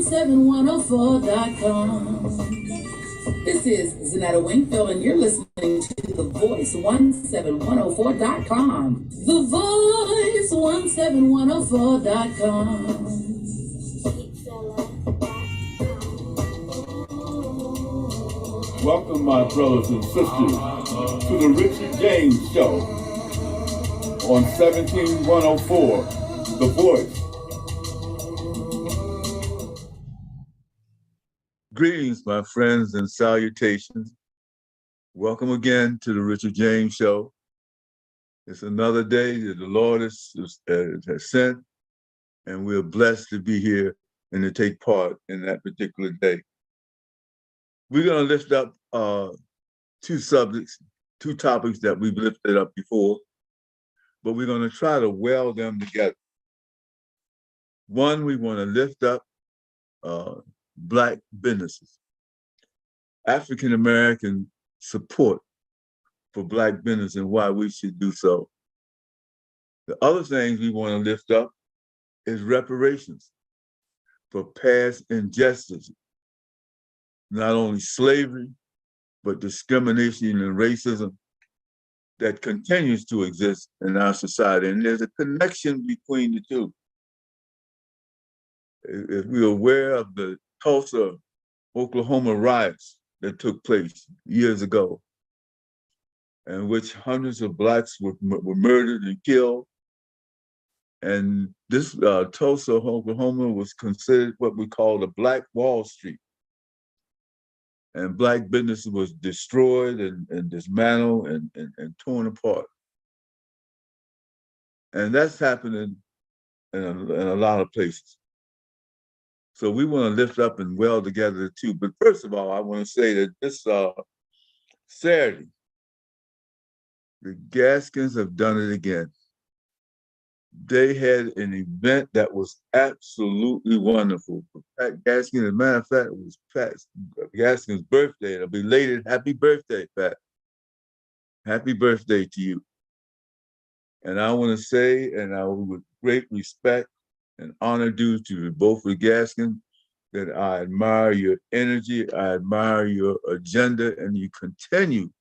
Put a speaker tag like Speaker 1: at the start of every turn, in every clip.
Speaker 1: 17104.com. This is Zanetta Wingfield, and you're listening to The Voice 17104.com. The Voice 17104.com.
Speaker 2: Welcome, my brothers and sisters, to the Richard James Show on 17104, The Voice. Greetings, my friends, and salutations. Welcome again to the Richard James Show. It's another day that the Lord has sent, and we're blessed to be here and to take part in that particular day. We're going to lift up two topics that we've lifted up before, but we're going to try to weld them together. One, we want to lift up Black businesses, African-American support for Black business and why we should do so. The other things we want to lift up is reparations for past injustices, not only slavery, but discrimination and racism that continues to exist in our society. And there's a connection between the two. If we're aware of the Tulsa, Oklahoma riots that took place years ago, in which hundreds of Blacks were murdered and killed. And this Tulsa, Oklahoma was considered what we call the Black Wall Street. And Black business was destroyed and dismantled and torn apart. And that's happening in a lot of places. So we want to lift up and weld together the two. But first of all, I want to say that this Saturday, the Gaskins have done it again. They had an event that was absolutely wonderful. Pat Gaskin, as a matter of fact, it was Pat Gaskin's birthday. A belated happy birthday, Pat. Happy birthday to you. And I want to say, and I with great respect and honor due to both the Gaskin, that I admire your energy, I admire your agenda, and you continue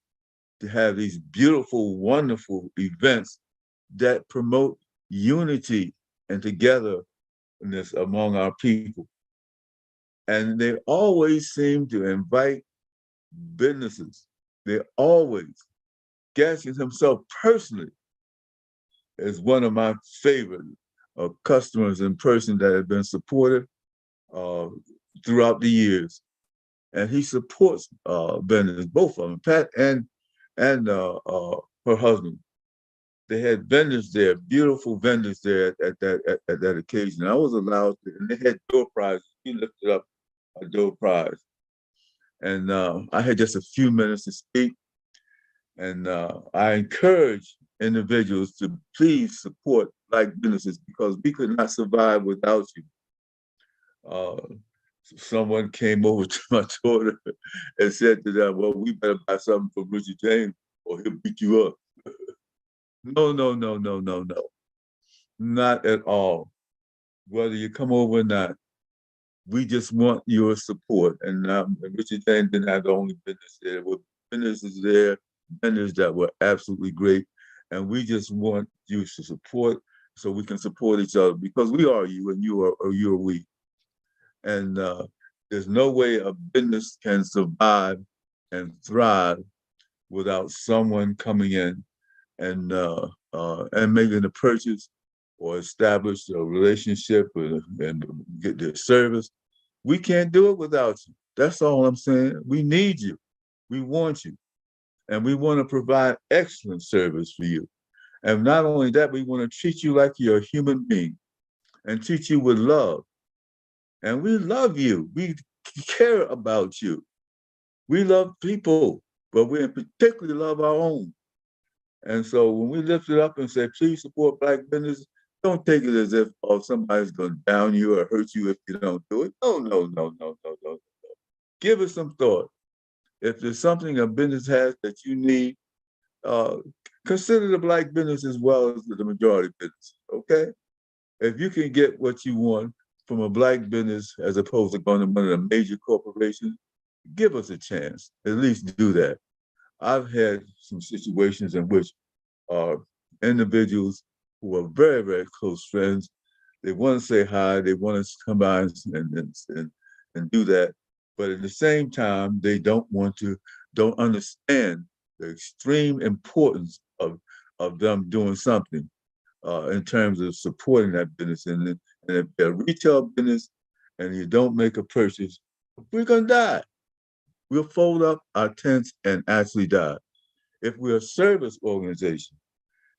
Speaker 2: to have these beautiful, wonderful events that promote unity and togetherness among our people. And they always seem to invite businesses. They always, Gaskins himself personally is one of my favorite customers in person that have been supportive throughout the years. And he supports vendors, both of them, Pat and her husband. They had vendors there, beautiful vendors there at that occasion. I was allowed to, and they had door prizes. He lifted up a door prize. And I had just a few minutes to speak. And I encourage individuals to please support Black businesses because we could not survive without you. Someone came over to my daughter and said to them, well, we better buy something for Richard James or he'll beat you up. No. Not at all. Whether you come over or not, we just want your support. And Richard James didn't have the only business there. There were businesses there, vendors that were absolutely great. And we just want you to support so we can support each other because we are you and you are we. And there's no way a business can survive and thrive without someone coming in and making a purchase or establish a relationship and get their service. We can't do it without you. That's all I'm saying. We need you. We want you. And we want to provide excellent service for you. And not only that, we want to treat you like you're a human being and treat you with love. And we love you. We care about you. We love people, but we particularly love our own. And so when we lift it up and say, please support Black business, don't take it as if somebody's going to down you or hurt you if you don't do it. No. Give it some thought. If there's something a business has that you need, consider the Black business as well as the majority business, okay? If you can get what you want, from a Black business as opposed to going to one of the major corporations, give us a chance. At least do that. I've had some situations in which individuals who are very, very close friends, they want to say hi, they want to come by and do that. But at the same time, they don't understand the extreme importance of them doing something in terms of supporting that business. And if they're a retail business and you don't make a purchase, we're going to die. We'll fold up our tents and actually die. If we're a service organization,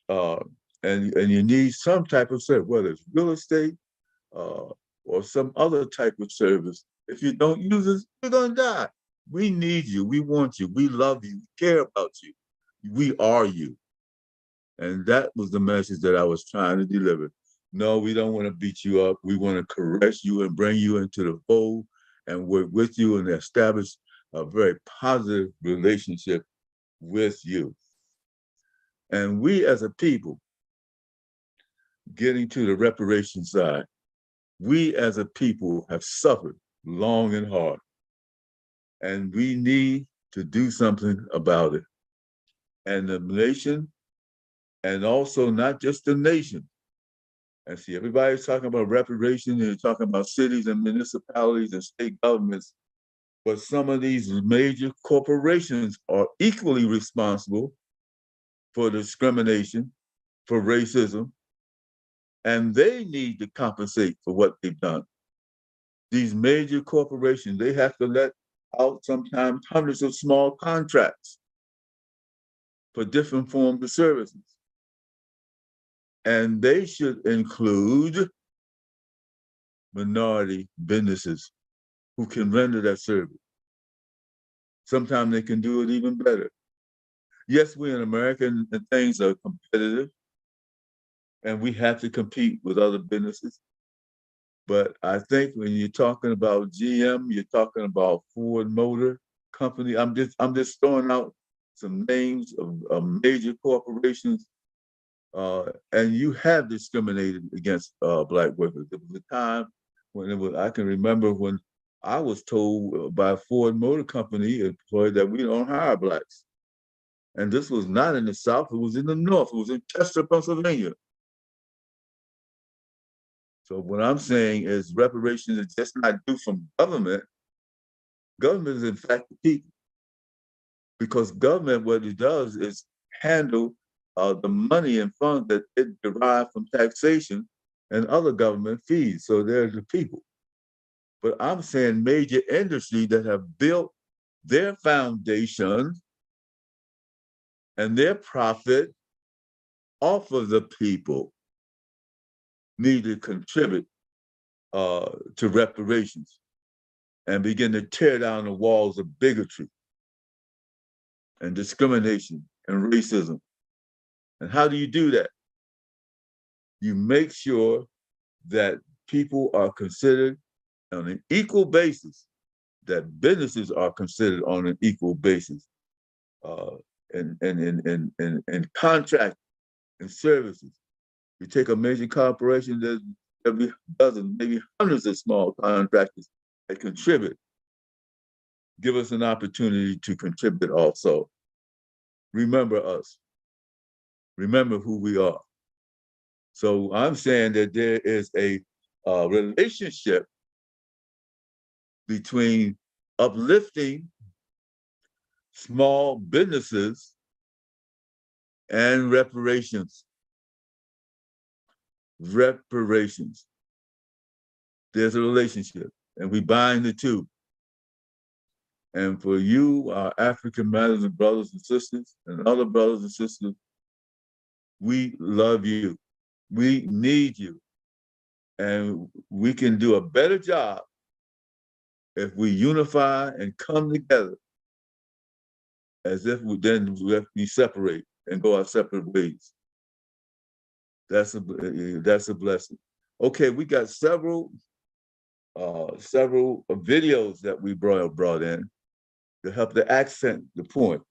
Speaker 2: uh, and you need some type of service, whether it's real estate uh, or some other type of service, if you don't use it, you're gonna die. We need you. We want you. We love you. We care about you. We are you. And that was the message that I was trying to deliver. No, we don't want to beat you up. We want to caress you and bring you into the fold and work with you and establish a very positive relationship with you. And we as a people, getting to the reparation side, we as a people have suffered long and hard, and we need to do something about it. And the nation, and also not just the nation. And see, everybody's talking about reparations and talking about cities and municipalities and state governments, but some of these major corporations are equally responsible for discrimination, for racism, and they need to compensate for what they've done. These major corporations, they have to let out sometimes hundreds of small contracts for different forms of services. And they should include minority businesses who can render that service. Sometimes they can do it even better. Yes, we're in America and things are competitive and we have to compete with other businesses. But I think when you're talking about GM, you're talking about Ford Motor Company. I'm just throwing out some names of major corporations, and you have discriminated against Black workers. There was a time when I can remember when I was told by Ford Motor Company employee that we don't hire Blacks. And this was not in the South, it was in the North, it was in Chester, Pennsylvania. So what I'm saying is reparations is just not due from government. Government is in fact the people. Because government, what it does is handle the money and funds that it derives from taxation and other government fees. So they're the people. But I'm saying major industry that have built their foundation and their profit off of the people need to contribute to reparations and begin to tear down the walls of bigotry and discrimination and racism. And how do you do that? You make sure that people are considered on an equal basis, that businesses are considered on an equal basis, and contract and services. You take a major corporation, there's every dozen, maybe hundreds of small contractors that contribute. Give us an opportunity to contribute also. Remember us. Remember who we are. So I'm saying that there is a relationship between uplifting small businesses and reparations. Reparations. There's a relationship, and we bind the two. And for you, our African mothers and brothers and sisters, and other brothers and sisters, we love you. We need you. And we can do a better job if we unify and come together as if we separate and go our separate ways. That's a blessing. Okay, we got several videos that we brought in to help to accent the point.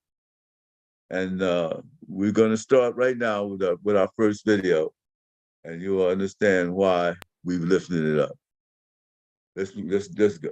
Speaker 2: And we're going to start right now with our first video, and you will understand why we've lifted it up. Let's go.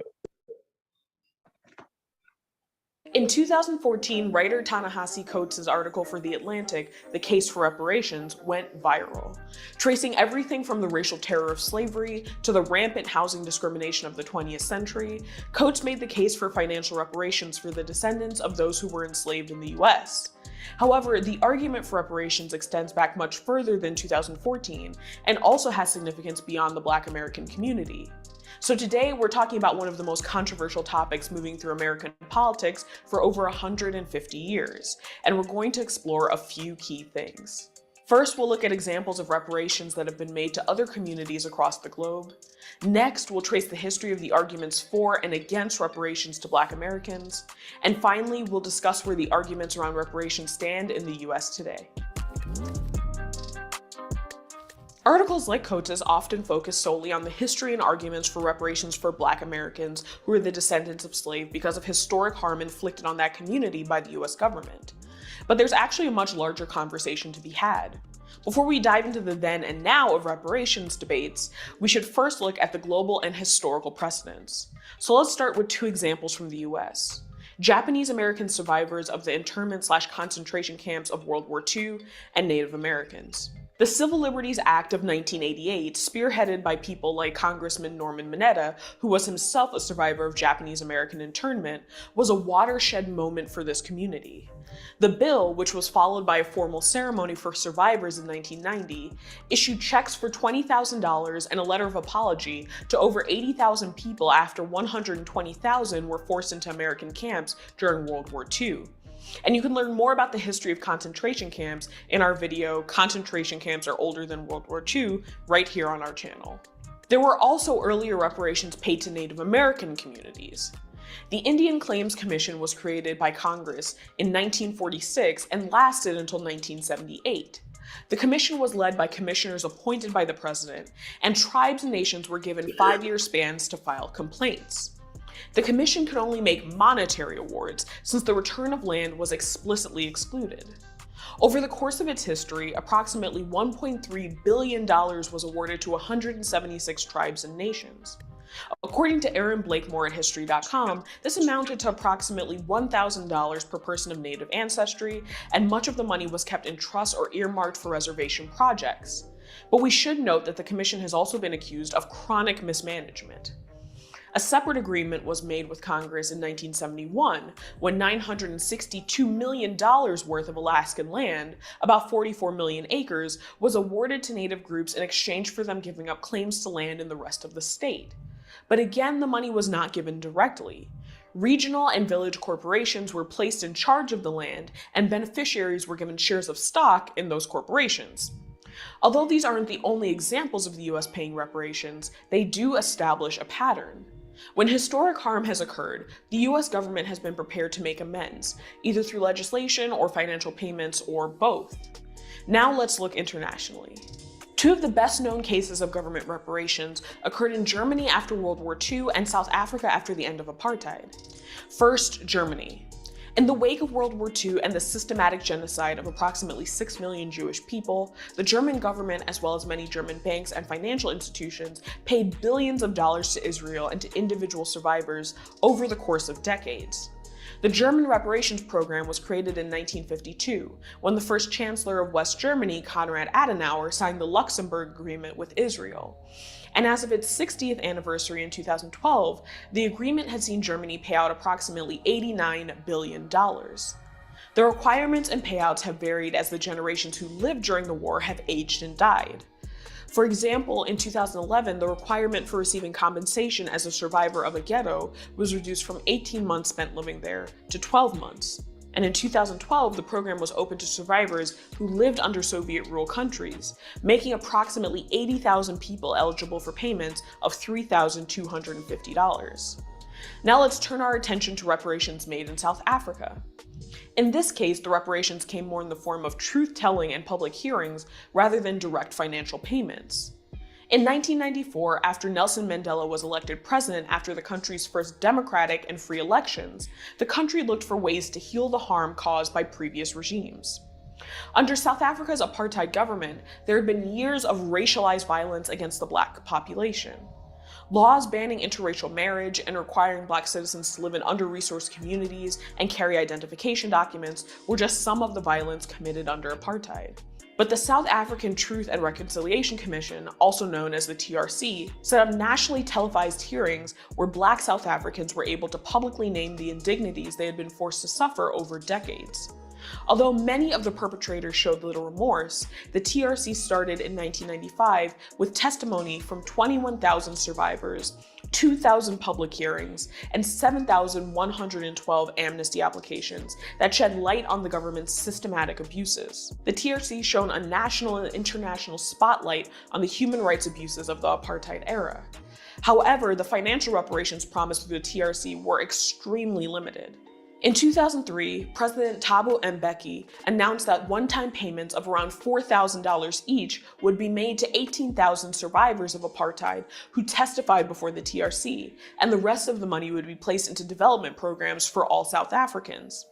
Speaker 3: In 2014, writer Ta-Nehisi Coates' article for The Atlantic, The Case for Reparations, went viral, tracing everything from the racial terror of slavery to the rampant housing discrimination of the 20th century. Coates made the case for financial reparations for the descendants of those who were enslaved in the US. However, the argument for reparations extends back much further than 2014 and also has significance beyond the Black American community. So today we're talking about one of the most controversial topics moving through American politics for over 150 years, and we're going to explore a few key things. First, we'll look at examples of reparations that have been made to other communities across the globe. Next, we'll trace the history of the arguments for and against reparations to Black Americans. And finally, we'll discuss where the arguments around reparations stand in the US today. Articles like Coates' often focus solely on the history and arguments for reparations for Black Americans who are the descendants of slaves because of historic harm inflicted on that community by the US government. But there's actually a much larger conversation to be had. Before we dive into the then and now of reparations debates, we should first look at the global and historical precedents. So let's start with two examples from the US. Japanese American survivors of the internment/concentration camps of World War II and Native Americans. The Civil Liberties Act of 1988, spearheaded by people like Congressman Norman Mineta, who was himself a survivor of Japanese American internment, was a watershed moment for this community. The bill, which was followed by a formal ceremony for survivors in 1990, issued checks for $20,000 and a letter of apology to over 80,000 people after 120,000 were forced into American camps during World War II. And you can learn more about the history of concentration camps in our video, Concentration Camps Are Older Than World War II, right here on our channel. There were also earlier reparations paid to Native American communities. The Indian Claims Commission was created by Congress in 1946 and lasted until 1978. The commission was led by commissioners appointed by the president, and tribes and nations were given 5-year spans to file complaints. The commission could only make monetary awards since the return of land was explicitly excluded. Over the course of its history, approximately $1.3 billion was awarded to 176 tribes and nations. According to Aaron Blakemore at History.com, this amounted to approximately $1,000 per person of Native ancestry, and much of the money was kept in trust or earmarked for reservation projects. But we should note that the commission has also been accused of chronic mismanagement. A separate agreement was made with Congress in 1971 when $962 million worth of Alaskan land, about 44 million acres, was awarded to Native groups in exchange for them giving up claims to land in the rest of the state. But again, the money was not given directly. Regional and village corporations were placed in charge of the land, and beneficiaries were given shares of stock in those corporations. Although these aren't the only examples of the US paying reparations, they do establish a pattern. When historic harm has occurred, the US government has been prepared to make amends, either through legislation or financial payments or both. Now let's look internationally. Two of the best known cases of government reparations occurred in Germany after World War II and South Africa after the end of apartheid. First, Germany. In the wake of World War II and the systematic genocide of approximately 6 million Jewish people, the German government, as well as many German banks and financial institutions, paid billions of dollars to Israel and to individual survivors over the course of decades. The German reparations program was created in 1952, when the first Chancellor of West Germany, Konrad Adenauer, signed the Luxembourg Agreement with Israel. And as of its 60th anniversary in 2012, the agreement had seen Germany pay out approximately $89 billion. The requirements and payouts have varied as the generations who lived during the war have aged and died. For example, in 2011, the requirement for receiving compensation as a survivor of a ghetto was reduced from 18 months spent living there to 12 months. And in 2012, the program was open to survivors who lived under Soviet rule countries, making approximately 80,000 people eligible for payments of $3,250. Now let's turn our attention to reparations made in South Africa. In this case, the reparations came more in the form of truth-telling and public hearings rather than direct financial payments. In 1994, after Nelson Mandela was elected president after the country's first democratic and free elections, the country looked for ways to heal the harm caused by previous regimes. Under South Africa's apartheid government, there had been years of racialized violence against the Black population. Laws banning interracial marriage and requiring Black citizens to live in under-resourced communities and carry identification documents were just some of the violence committed under apartheid. But the South African Truth and Reconciliation Commission, also known as the TRC, set up nationally televised hearings where Black South Africans were able to publicly name the indignities they had been forced to suffer over decades. Although many of the perpetrators showed little remorse, the TRC started in 1995 with testimony from 21,000 survivors, 2,000 public hearings, and 7,112 amnesty applications that shed light on the government's systematic abuses. The TRC shone a national and international spotlight on the human rights abuses of the apartheid era. However, the financial reparations promised through the TRC were extremely limited. In 2003, President Thabo Mbeki announced that one-time payments of around $4,000 each would be made to 18,000 survivors of apartheid who testified before the TRC, and the rest of the money would be placed into development programs for all South Africans.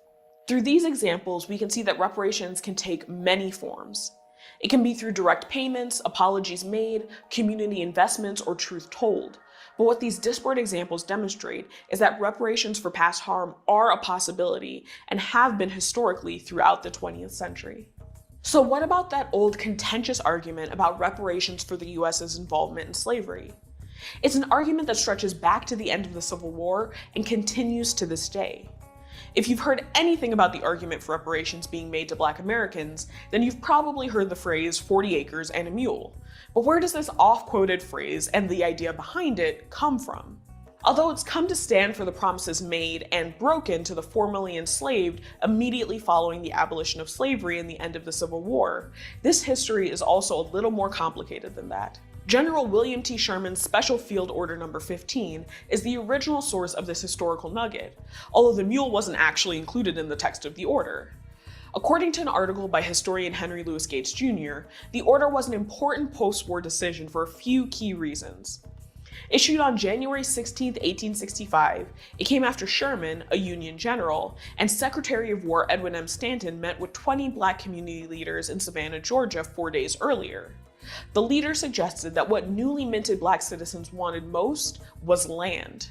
Speaker 3: Through these examples, we can see that reparations can take many forms. It can be through direct payments, apologies made, community investments, or truth told. But what these disparate examples demonstrate is that reparations for past harm are a possibility and have been historically throughout the 20th century. So what about that old contentious argument about reparations for the US's involvement in slavery? It's an argument that stretches back to the end of the Civil War and continues to this day. If you've heard anything about the argument for reparations being made to Black Americans, then you've probably heard the phrase 40 acres and a mule. But where does this oft-quoted phrase and the idea behind it come from? Although it's come to stand for the promises made and broken to the formerly enslaved immediately following the abolition of slavery and the end of the Civil War, this history is also a little more complicated than that. General William T. Sherman's Special Field Order No. 15 is the original source of this historical nugget, although the mule wasn't actually included in the text of the order. According to an article by historian Henry Louis Gates Jr., the order was an important post-war decision for a few key reasons. Issued on January 16, 1865, it came after Sherman, a Union general, and Secretary of War Edwin M. Stanton met with 20 Black community leaders in Savannah, Georgia 4 days earlier. The leader suggested that what newly minted Black citizens wanted most was land.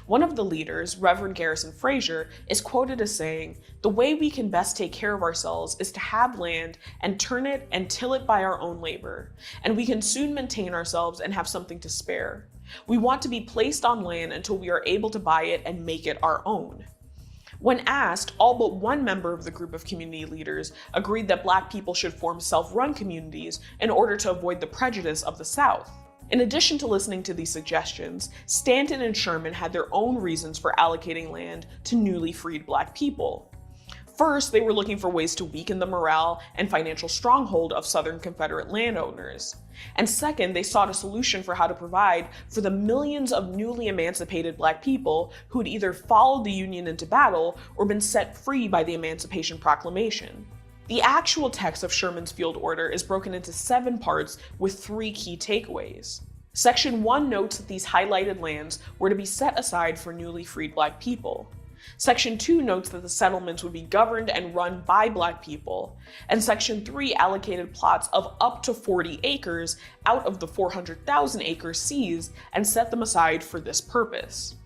Speaker 3: One of the leaders, Reverend Garrison Frazier, is quoted as saying, "The way we can best take care of ourselves is to have land and turn it and till it by our own labor, and we can soon maintain ourselves and have something to spare. We want to be placed on land until we are able to buy it and make it our own." When asked, all but one member of the group of community leaders agreed that Black people should form self-run communities in order to avoid the prejudice of the South. In addition to listening to these suggestions, Stanton and Sherman had their own reasons for allocating land to newly freed Black people. First, they were looking for ways to weaken the morale and financial stronghold of Southern Confederate landowners. And second, they sought a solution for how to provide for the millions of newly emancipated Black people who had either followed the Union into battle or been set free by the Emancipation Proclamation. The actual text of Sherman's field order is broken into 7 parts with 3 key takeaways. Section 1 notes that these highlighted lands were to be set aside for newly freed Black people. Section 2 notes that the settlements would be governed and run by Black people, and Section 3 allocated plots of up to 40 acres out of the 400,000 acres seized and set them aside for this purpose.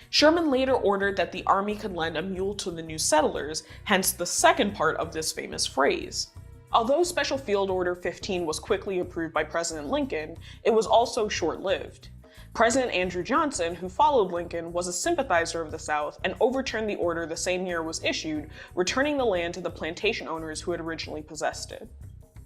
Speaker 3: Sherman later ordered that the army could lend a mule to the new settlers, hence the second part of this famous phrase. Although Special Field Order 15 was quickly approved by President Lincoln, it was also short-lived. President Andrew Johnson, who followed Lincoln, was a sympathizer of the South and overturned the order the same year it was issued, returning the land to the plantation owners who had originally possessed it.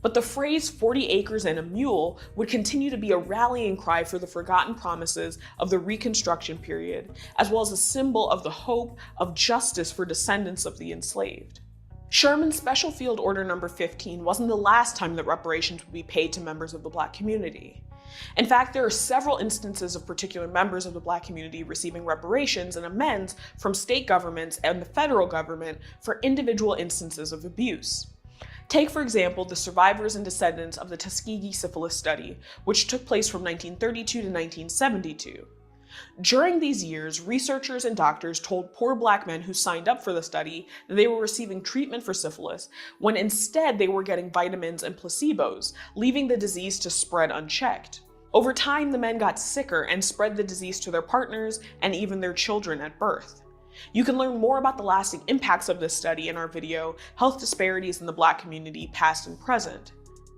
Speaker 3: But the phrase 40 acres and a mule would continue to be a rallying cry for the forgotten promises of the Reconstruction period, as well as a symbol of the hope of justice for descendants of the enslaved. Sherman's Special Field Order No. 15 wasn't the last time that reparations would be paid to members of the Black community. In fact, there are several instances of particular members of the Black community receiving reparations and amends from state governments and the federal government for individual instances of abuse. Take, for example, the survivors and descendants of the Tuskegee syphilis study, which took place from 1932 to 1972. During these years, researchers and doctors told poor Black men who signed up for the study that they were receiving treatment for syphilis, when instead they were getting vitamins and placebos, leaving the disease to spread unchecked. Over time, the men got sicker and spread the disease to their partners and even their children at birth. You can learn more about the lasting impacts of this study in our video, Health Disparities in the Black Community, Past and Present.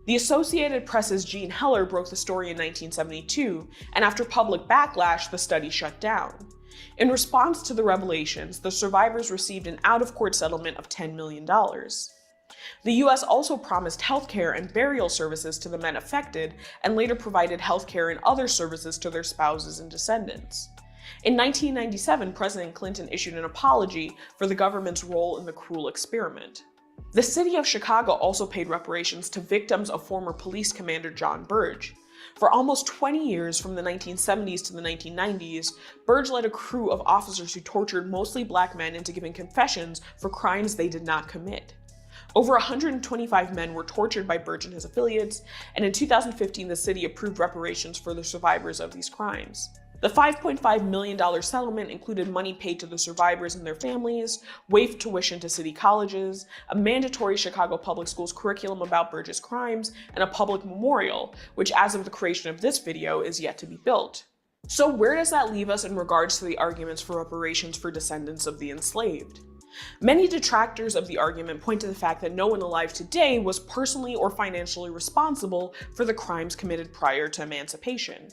Speaker 3: The Associated Press's Jean Heller broke the story in 1972, and after public backlash, the study shut down. In response to the revelations, the survivors received an out-of-court settlement of $10 million. The US also promised healthcare and burial services to the men affected, and later provided healthcare and other services to their spouses and descendants. In 1997, President Clinton issued an apology for the government's role in the cruel experiment. The city of Chicago also paid reparations to victims of former police commander John Burge. For almost 20 years, from the 1970s to the 1990s, Burge led a crew of officers who tortured mostly black men into giving confessions for crimes they did not commit. Over 125 men were tortured by Burge and his affiliates, and in 2015 the city approved reparations for the survivors of these crimes. The $5.5 million settlement included money paid to the survivors and their families, waived tuition to city colleges, a mandatory Chicago public schools curriculum about Burge's crimes, and a public memorial, which as of the creation of this video is yet to be built. So where does that leave us in regards to the arguments for reparations for descendants of the enslaved? Many detractors of the argument point to the fact that no one alive today was personally or financially responsible for the crimes committed prior to emancipation.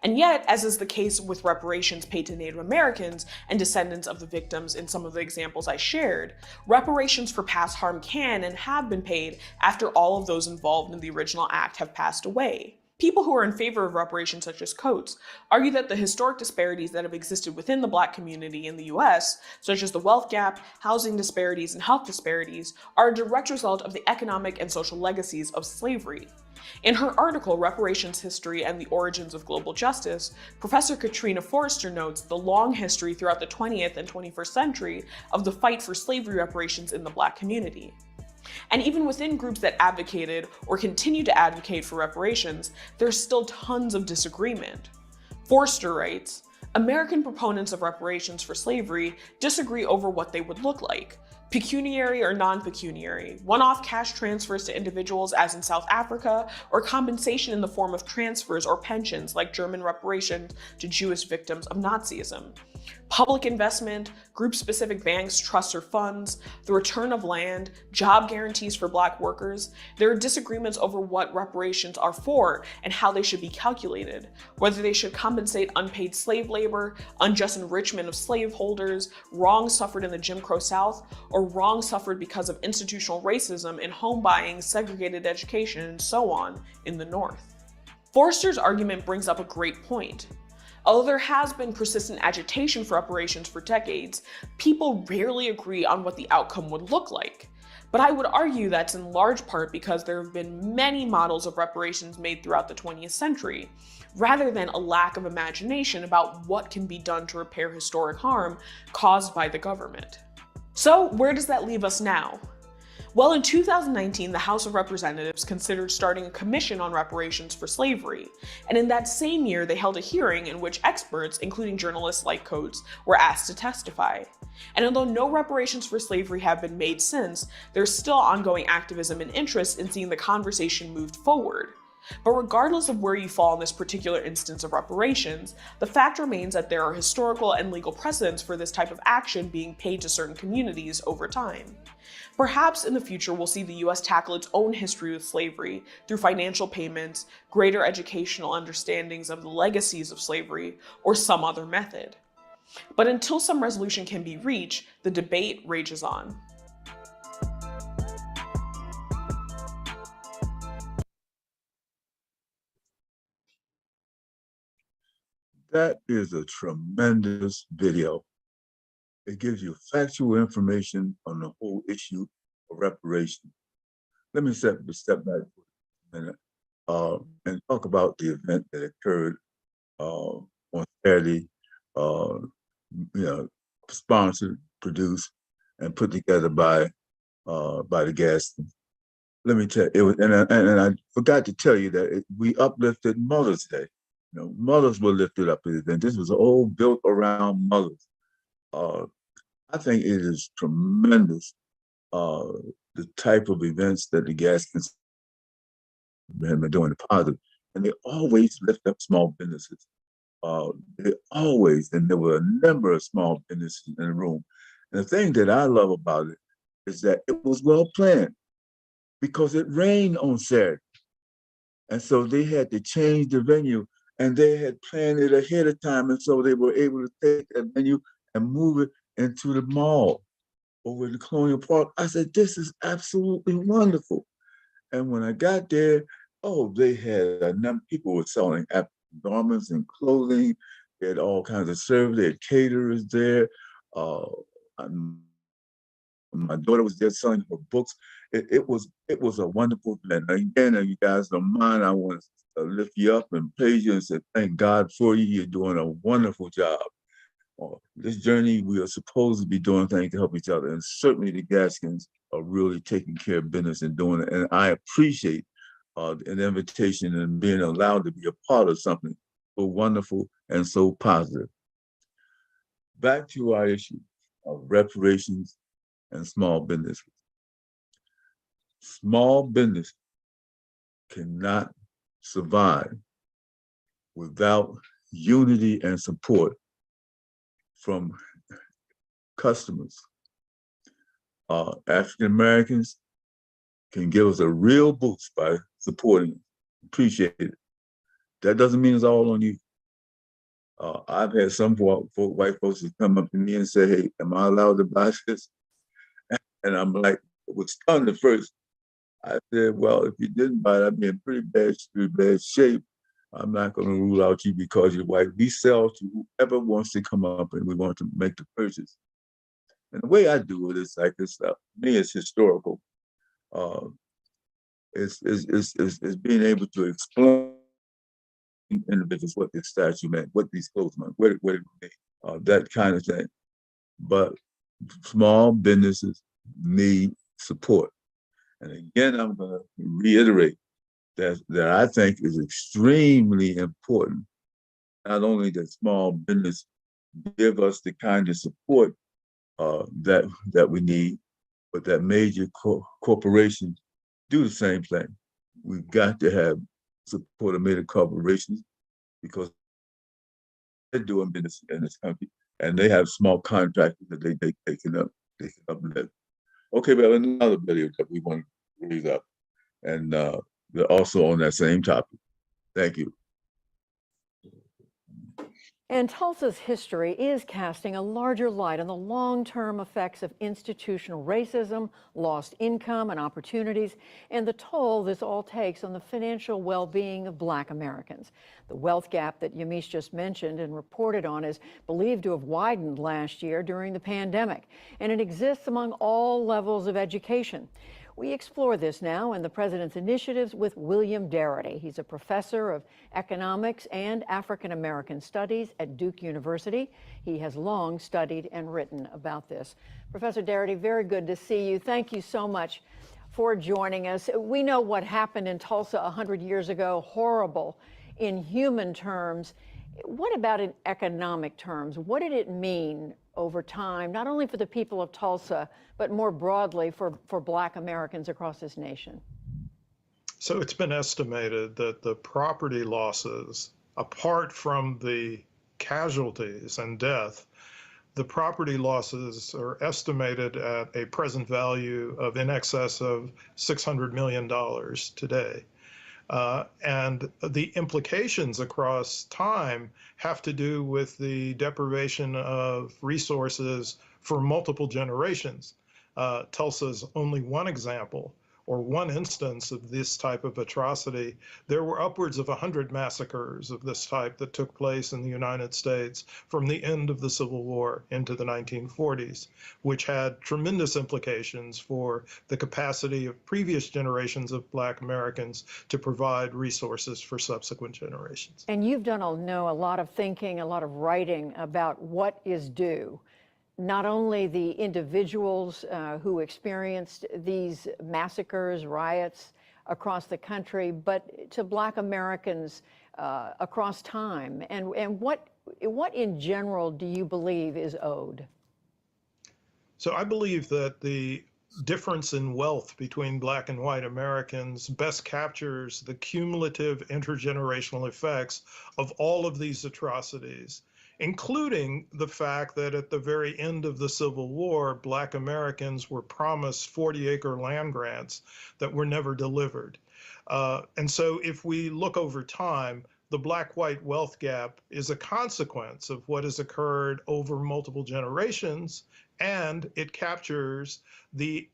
Speaker 3: And yet, as is the case with reparations paid to Native Americans and descendants of the victims in some of the examples I shared, reparations for past harm can and have been paid after all of those involved in the original act have passed away. People who are in favor of reparations, such as Coates, argue that the historic disparities that have existed within the Black community in the US, such as the wealth gap, housing disparities, and health disparities, are a direct result of the economic and social legacies of slavery. In her article, Reparations History and the Origins of Global Justice, Professor Katrina Forrester notes the long history throughout the 20th and 21st century of the fight for slavery reparations in the Black community. And even within groups that advocated or continue to advocate for reparations, there's still tons of disagreement. Forster writes, American proponents of reparations for slavery disagree over what they would look like. Pecuniary or non-pecuniary, one-off cash transfers to individuals as in South Africa, or compensation in the form of transfers or pensions like German reparations to Jewish victims of Nazism. Public investment, group-specific banks, trusts, or funds, the return of land, job guarantees for Black workers. There are disagreements over what reparations are for and how they should be calculated, whether they should compensate unpaid slave labor, unjust enrichment of slaveholders, wrongs suffered in the Jim Crow South, or wrongs suffered because of institutional racism in home buying, segregated education, and so on in the North. Forster's argument brings up a great point. Although there has been persistent agitation for reparations for decades, people rarely agree on what the outcome would look like. But I would argue that's in large part because there have been many models of reparations made throughout the 20th century, rather than a lack of imagination about what can be done to repair historic harm caused by the government. So where does that leave us now? Well, in 2019, the House of Representatives considered starting a commission on reparations for slavery, and in that same year, they held a hearing in which experts, including journalists like Coates, were asked to testify. And although no reparations for slavery have been made since, there's still ongoing activism and interest in seeing the conversation moved forward. But regardless of where you fall in this particular instance of reparations, the fact remains that there are historical and legal precedents for this type of action being paid to certain communities over time. Perhaps in the future we'll see the US tackle its own history with slavery through financial payments, greater educational understandings of the legacies of slavery, or some other method. But until some resolution can be reached, the debate rages on.
Speaker 2: That is a tremendous video. It gives you factual information on the whole issue of reparations. Let me step back for a minute and talk about the event that occurred on Saturday, sponsored, produced, and put together by the Gastons. Let me tell you, it was, and I forgot to tell you that we uplifted Mother's Day. Mothers were lifted up at the event. This was all built around mothers. I think it is tremendous, the type of events that the Gaskins have been doing, the positive. and they always lift up small businesses. They always, and there were a number of small businesses in the room. And the thing that I love about it is that it was well planned because it rained on Saturday. And so they had to change the venue and they had planned it ahead of time. And so they were able to take that venue and move it into the mall over in the Colonial Park. I said, this is absolutely wonderful. And when I got there, oh, they had a number of people were selling garments and clothing. They had all kinds of service. They had caterers there. Uh, my daughter was there selling her books. It was a wonderful event. Again, if you guys don't mind, I want to lift you up and praise you and say thank God for you. You're doing a wonderful job. This journey, we are supposed to be doing things to help each other, and certainly the Gaskins are really taking care of business and doing it. And I appreciate an invitation and being allowed to be a part of something so wonderful and so positive. Back to our issue of reparations and small businesses. Small business cannot survive without unity and support from customers. African Americans can give us a real boost by supporting them. Appreciate it. That doesn't mean it's all on you. I've had some white folks that come up to me and say, hey, am I allowed to buy this? And I'm like, it was stunned at first. I said, well, if you didn't buy it, I'd be in pretty bad shape. I'm not going to rule out you because you're white. We sell to whoever wants to come up and we want to make the purchase. And the way I do it is like this stuff. Me, it's historical. It's being able to explain individuals what this statue meant, what these clothes meant, where it made, that kind of thing. But small businesses need support. And again, I'm going to reiterate that I think is extremely important. Not only that small business give us the kind of support that we need, but that major corporations do the same thing. We've got to have support of major corporations because they're doing business in this country and they have small contractors that they can uplift. Okay, but another video that we want to raise up, and they're also on that same topic. Thank you.
Speaker 4: And Tulsa's history is casting a larger light on the long-term effects of institutional racism, lost income and opportunities, and the toll this all takes on the financial well-being of Black Americans. The wealth gap that Yamiche just mentioned and reported on is believed to have widened last year during the pandemic, and it exists among all levels of education. We explore this now in the president's initiatives with William Darity. He's a professor of economics and African American studies at Duke University. He has long studied and written about this. Professor Darity, very good to see you. Thank you so much for joining us. We know what happened in Tulsa 100 years ago, horrible in human terms. What about in economic terms? What did it mean over time, not only for the people of Tulsa, but more broadly for Black Americans across this nation?
Speaker 5: So it's been estimated that the property losses, apart from the casualties and death, the property losses are estimated at a present value of in excess of $600 million today. And the implications across time have to do with the deprivation of resources for multiple generations. Tulsa is only one example or one instance of this type of atrocity. There were upwards of 100 massacres of this type that took place in the United States from the end of the Civil War into the 1940s, which had tremendous implications for the capacity of previous generations of Black Americans to provide resources for subsequent generations.
Speaker 4: And you've done, a lot of thinking, a lot of writing about what is due. Not only the individuals who experienced these massacres, riots across the country, but to Black Americans across time. And what in general do you believe is owed?
Speaker 5: So I believe that the difference in wealth between Black and white Americans best captures the cumulative intergenerational effects of all of these atrocities, including the fact that at the very end of the Civil War, Black Americans were promised 40-acre land grants that were never delivered. And so if we look over time, the Black-white wealth gap is a consequence of what has occurred over multiple generations, and it captures the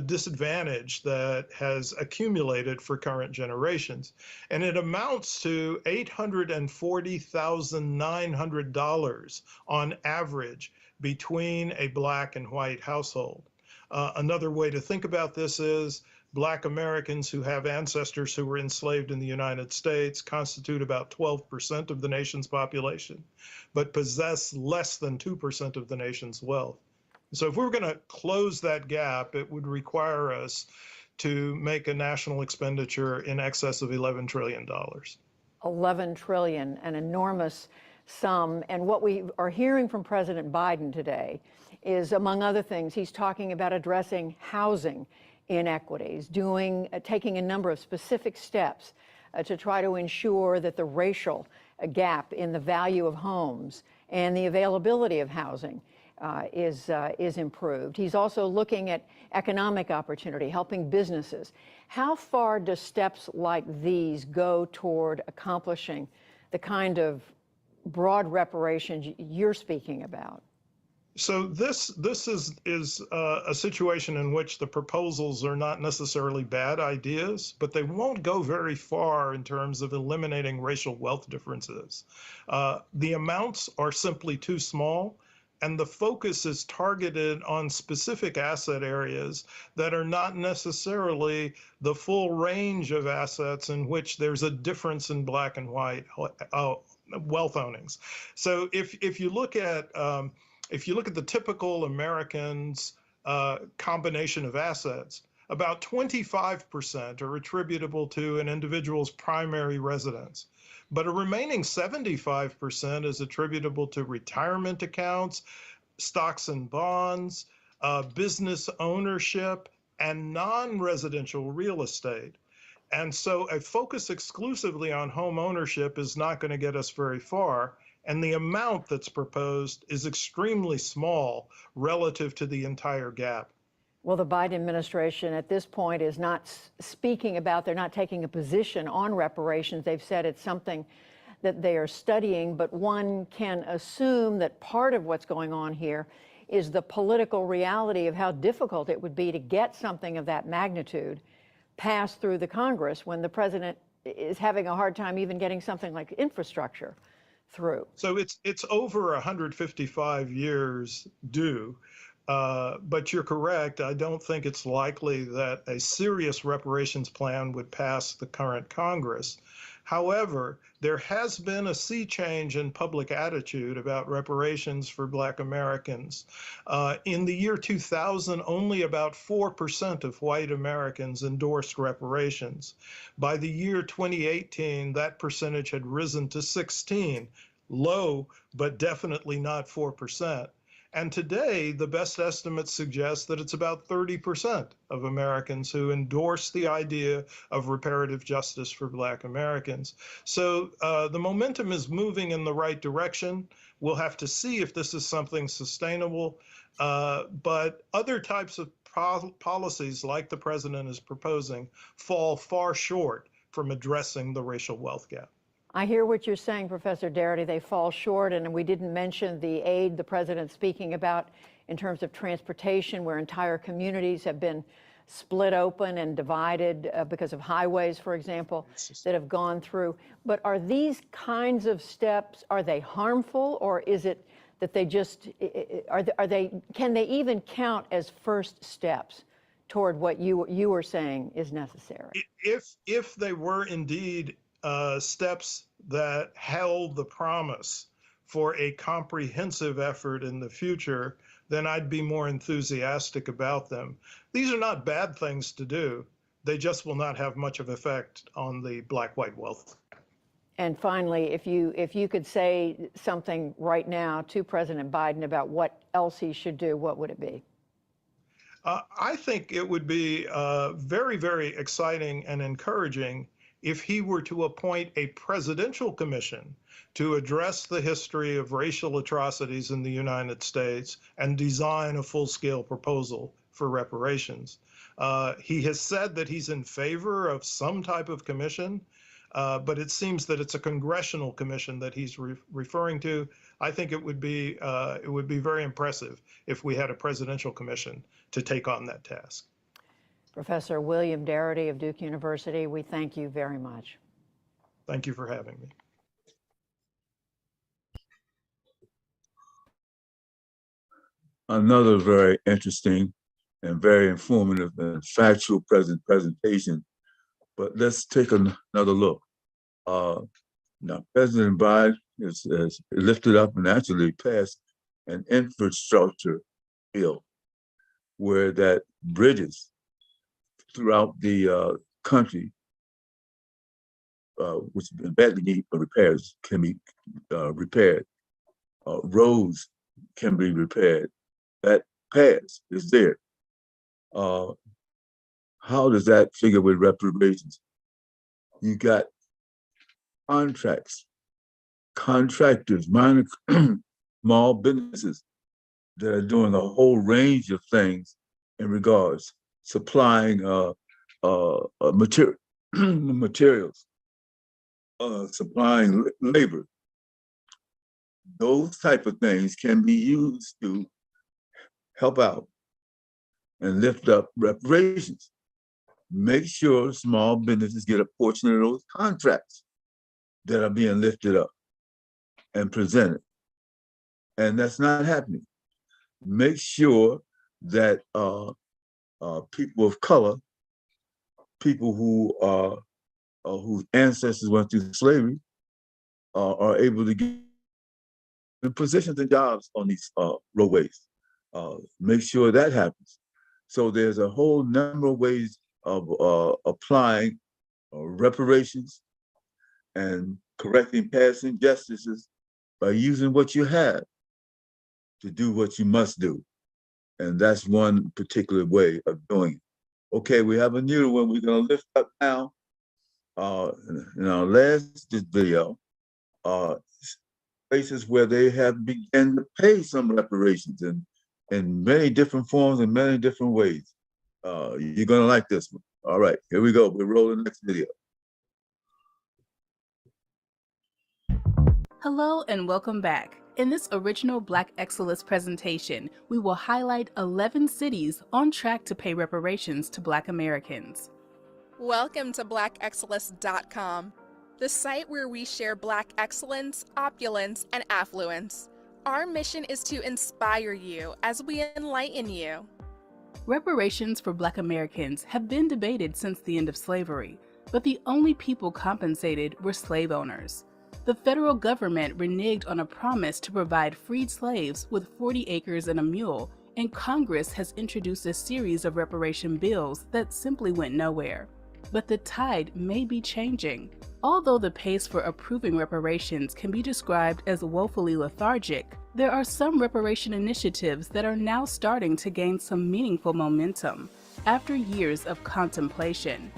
Speaker 5: disadvantage that has accumulated for current generations. And it amounts to $840,900 on average between a Black and white household. Another way to think about this is Black Americans who have ancestors who were enslaved in the United States constitute about 12% of the nation's population, but possess less than 2% of the nation's wealth. So if we're going to close that gap, it would require us to make a national expenditure in excess of $11 trillion.
Speaker 4: 11 trillion, an enormous sum. And what we are hearing from President Biden today is, among other things, he's talking about addressing housing inequities, taking a number of specific steps to try to ensure that the racial gap in the value of homes and the availability of housing is improved. He's also looking at economic opportunity, helping businesses. How far do steps like these go toward accomplishing the kind of broad reparations you're speaking about?
Speaker 5: So this is a situation in which the proposals are not necessarily bad ideas, but they won't go very far in terms of eliminating racial wealth differences. The amounts are simply too small, and the focus is targeted on specific asset areas that are not necessarily the full range of assets in which there's a difference in Black and white wealth ownings. So if you look at the typical American's combination of assets, about 25% are attributable to an individual's primary residence, but a remaining 75% is attributable to retirement accounts, stocks and bonds, business ownership, and non-residential real estate. And so a focus exclusively on home ownership is not going to get us very far. And the amount that's proposed is extremely small relative to the entire gap.
Speaker 4: Well, the Biden administration at this point is not speaking about, they're not taking a position on reparations. They've said it's something that they are studying, but one can assume that part of what's going on here is the political reality of how difficult it would be to get something of that magnitude passed through the Congress when the president is having a hard time even getting something like infrastructure through.
Speaker 5: So it's over 155 years due, but you're correct. I don't think it's likely that a serious reparations plan would pass the current Congress. However, there has been a sea change in public attitude about reparations for Black Americans. In the year 2000, only about 4% of white Americans endorsed reparations. By the year 2018, that percentage had risen to 16%, low, but definitely not 4%. And today, the best estimates suggest that it's about 30% of Americans who endorse the idea of reparative justice for Black Americans. So the momentum is moving in the right direction. We'll have to see if this is something sustainable. But other types of policies, like the president is proposing, fall far short from addressing the racial wealth gap.
Speaker 4: I hear what you're saying, Professor Darity. They fall short, and we didn't mention the aid the president's speaking about in terms of transportation, where entire communities have been split open and divided because of highways, for example, that have gone through. But are these kinds of steps, are they harmful, or is it that they just, can they even count as first steps toward what you were saying is necessary?
Speaker 5: If they were indeed steps that held the promise for a comprehensive effort in the future, then I'd be more enthusiastic about them. These are not bad things to do. They just will not have much of effect on the Black-white wealth.
Speaker 4: And finally, if you could say something right now to President Biden about what else he should do, what would it be?
Speaker 5: I think it would be very, very exciting and encouraging if he were to appoint a presidential commission to address the history of racial atrocities in the United States and design a full-scale proposal for reparations. He has said that he's in favor of some type of commission, but it seems that it's a congressional commission that he's referring to. I think it would be very impressive if we had a presidential commission to take on that task.
Speaker 4: Professor William Darity of Duke University, we thank you very much.
Speaker 5: Thank you for having me.
Speaker 2: Another very interesting and very informative and factual presentation. But let's take another look. Now, President Biden has lifted up and actually passed an infrastructure bill where that bridges throughout the country, which badly need repairs, can be repaired. Roads can be repaired. That pass is there. How does that figure with reparations? You got contracts, contractors, minor, small businesses that are doing a whole range of things in regards supplying materials, supplying labor. Those type of things can be used to help out and lift up reparations. Make sure small businesses get a portion of those contracts that are being lifted up and presented. And that's not happening. Make sure that people of color, people who whose ancestors went through slavery, are able to get positions and jobs on these roadways. Make sure that happens. So there's a whole number of ways of applying reparations and correcting past injustices by using what you have to do what you must do. And that's one particular way of doing it. Okay, we have a new one we're gonna lift up now. In our last video, places where they have begun to pay some reparations in many different forms and many different ways. You're gonna like this one. All right, here we go. We're rolling the next video.
Speaker 6: Hello and welcome back. In this original Black Excellence presentation, we will highlight 11 cities on track to pay reparations to Black Americans.
Speaker 7: Welcome to blackexcellence.com, the site where we share Black excellence, opulence, and affluence. Our mission is to inspire you as we enlighten you.
Speaker 6: Reparations for Black Americans have been debated since the end of slavery, but the only people compensated were slave owners. The federal government reneged on a promise to provide freed slaves with 40 acres and a mule, and Congress has introduced a series of reparation bills that simply went nowhere. But the tide may be changing. Although the pace for approving reparations can be described as woefully lethargic, there are some reparation initiatives that are now starting to gain some meaningful momentum after years of contemplation.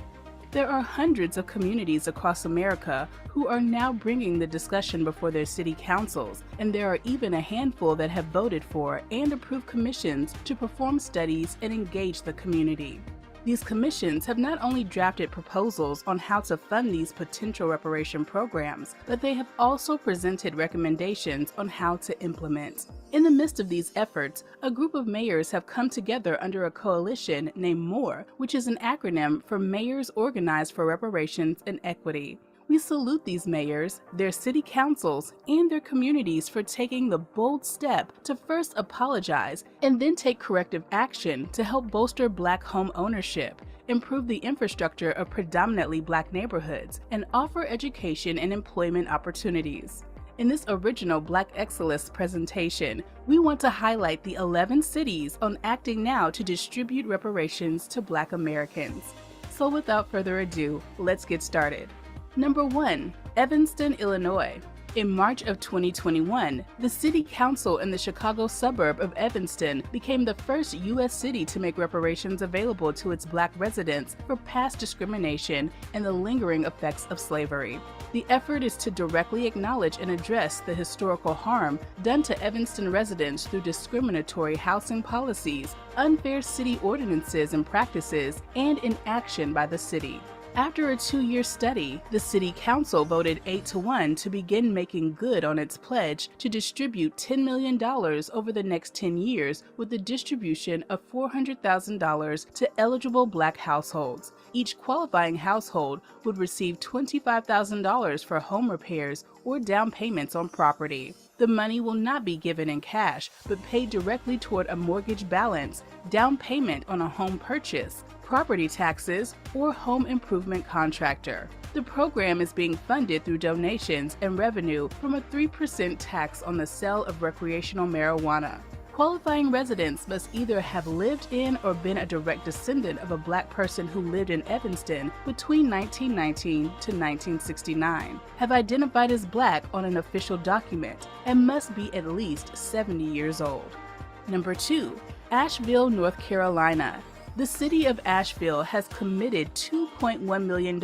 Speaker 6: There are hundreds of communities across America who are now bringing the discussion before their city councils, and there are even a handful that have voted for and approved commissions to perform studies and engage the community. These commissions have not only drafted proposals on how to fund these potential reparation programs, but they have also presented recommendations on how to implement. In the midst of these efforts, a group of mayors have come together under a coalition named MORE, which is an acronym for Mayors Organized for Reparations and Equity. We salute these mayors, their city councils, and their communities for taking the bold step to first apologize and then take corrective action to help bolster Black home ownership, improve the infrastructure of predominantly Black neighborhoods, and offer education and employment opportunities. In this original Black Excellence presentation, we want to highlight the 11 cities on acting now to distribute reparations to Black Americans. So without further ado, let's get started. Number 1, Evanston, Illinois. In March of 2021, the City Council in the Chicago suburb of Evanston became the first U.S. city to make reparations available to its Black residents for past discrimination and the lingering effects of slavery. The effort is to directly acknowledge and address the historical harm done to Evanston residents through discriminatory housing policies, unfair city ordinances and practices, and inaction by the city. After a 2-year study, the City Council voted 8-1 to begin making good on its pledge to distribute $10 million over the next 10 years with the distribution of $400,000 to eligible Black households. Each qualifying household would receive $25,000 for home repairs or down payments on property. The money will not be given in cash, but paid directly toward a mortgage balance, down payment on a home purchase, property taxes, or home improvement contractor. The program is being funded through donations and revenue from a 3% tax on the sale of recreational marijuana. Qualifying residents must either have lived in or been a direct descendant of a Black person who lived in Evanston between 1919 to 1969, have identified as Black on an official document, and must be at least 70 years old. Number 2, Asheville, North Carolina. The city of Asheville has committed $2.1 million